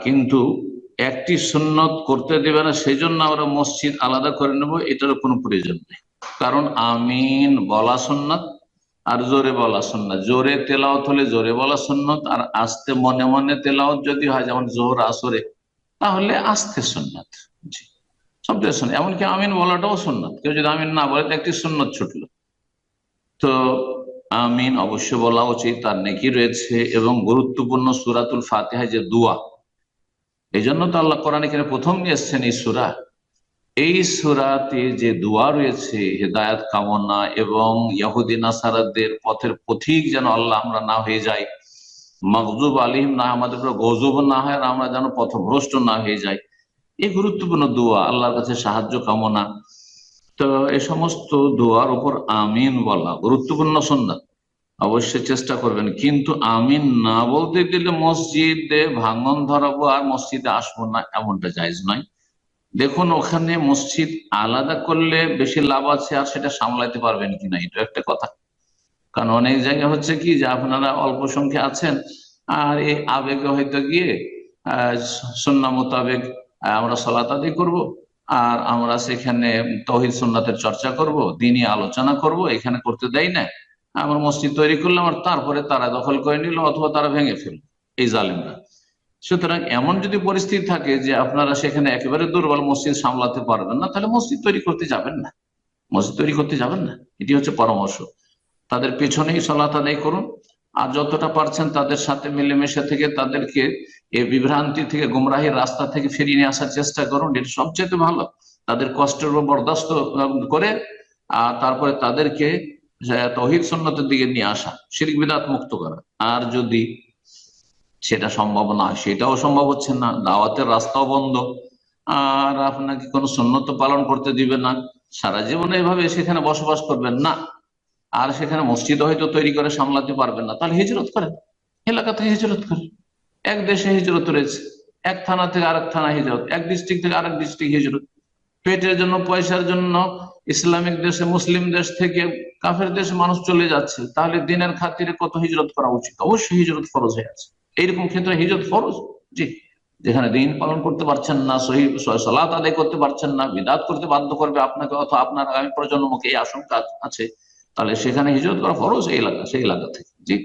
কিন্তু একটি সুন্নত করতে দেবে না সেই জন্য আমরা মসজিদ আলাদা করে নেব, এটারও কোনো প্রয়োজন নেই। কারণ আমিন বলা সুন্নাত, আর জোরে বলা সুন্নাত। জোরে তেলাওয়াত হলে জোরে বলা সুন্নাত, আর আস্তে মনে মনে তেলাওয়াত যদি হয় যেমন জোহর আসরে, তাহলে আস্তে সুন্নাত। জি, সবটাই সুন্নাত। এমনকি আমিন বলাটাও সুন্নাত। কেউ যদি আমিন না বলে তো একটি সুন্নত ছুটলো। তো আমিন অবশ্য বলা উচিত, তার নেকি রয়েছে। এবং গুরুত্বপূর্ণ সূরাতুল ফাতিহা যে দোয়া, এই জন্য তো আল্লাহ কোরআনে এখানে প্রথম নিয়ে এসছেন এই সূরা। এই সূরাতে যে দোয়া রয়েছে হেদায়েত কামনা এবং ইহুদি নাসারাদের পথের পথিক যেন আল্লাহ আমরা না হয়ে যাই, মাগজুব আলিহিম না, আমাদের উপর গজব না হয়, আর আমরা যেন পথভ্রষ্ট না হয়ে যাই, এই গুরুত্বপূর্ণ দোয়া, আল্লাহর কাছে সাহায্য কামনা। তো এই সমস্ত দোয়ার উপর আমিন বলা গুরুত্বপূর্ণ সুন্নাত। অবশ্যই চেষ্টা করবেন, কিন্তু আমিন না বলতে গেলে মসজিদে ভাঙন ধরাবো আর মসজিদে আসবো না, এমনটা জায়েজ নয়। দেখুন, ওখানে মসজিদ আলাদা করলে বেশি লাভ আছে, আর সেটা সামলাইতে পারবেন কিনা এটা একটা কথা। কারণ অনেক জায়গায় হচ্ছে কি যে আপনারা অল্প সংখ্যা আছেন, আর এই আবেগে হয়তো গিয়ে আহ সুন্নাহ মোতাবেক আমরা সালাত আদায় করব, আর আমরা সেখানে তৌহিদ সুন্নাতের চর্চা করব, দিনী আলোচনা করব, এখানে করতে দেয় না। আমরা মসজিদ তৈরি করলাম আর তারপরে তারা দখল করে নিল অথবা তারা ভেঙে ফেলল, এই জালিমরা। সুতরাং এমন যদি পরিস্থিতি থাকে যে আপনারা সেখানে একেবারে দুর্বল, মসজিদ সামলাতে পারবেন না, তাহলে মসজিদ তৈরি করতে যাবেন না। মসজিদ তৈরি করতে যাবেন না, এটি হচ্ছে পরামর্শ। তাদের পেছনেই সালাত আদায় করুন। আর যতটা পারছেন তাদের সাথে মিলেমিশে থেকে তাদেরকে এই বিভ্রান্তি থেকে, গুমরাহির রাস্তা থেকে ফিরিয়ে নিয়ে আসার চেষ্টা করুন, এটা সবচেয়ে ভালো। তাদের কষ্টের উপর বরদাস্ত করে, আর তারপরে তাদেরকে তৌহিদ সুন্নতের দিকে নিয়ে আসা, শিরক বিদআত মুক্ত করা। আর যদি সেটা সম্ভব না, সেটাও সম্ভব হচ্ছে না, দাওয়াতের রাস্তাও বন্ধ, আর আপনাকে কোনো সুন্নত পালন করতে দিবে না, সারা জীবন এইভাবে সেখানে বসবাস করবেন না, আর সেখানে মসজিদ হয়তো তৈরি করে সামলাতে পারবেন না, তাহলে হিজরত করেন, এলাকা থেকে হিজরত করেন। এক দেশে হিজরত রয়েছে, এক থানা থেকে আরেক থানা হিজরত, এক ডিস্ট্রিক্ট থেকে আরেক ডিস্ট্রিক্ট হিজরত। পেটের জন্য, পয়সার জন্য ইসলামিক দেশে, মুসলিম দেশ থেকে কাফের দেশে মানুষ চলে যাচ্ছে, তাহলে দিনের খাতিরে কত হিজরত করা উচিত? অবশ্যই হিজরত ফরজ হয়ে আছে। এইরকম ক্ষেত্রে হিজরত ফরজ। জি, যেখানে দিন পালন করতে পারছেন না, সহি সালাত আদায় করতে পারছেন না, বিদআত করতে বাধ্য করবে আপনাকে অথবা আপনার আগামী প্রজন্মকে, এই আশঙ্কা আছে, তাহলে সেখানে হিজরত করা ফরজ, এই এলাকা, সেই এলাকা থেকে। জি।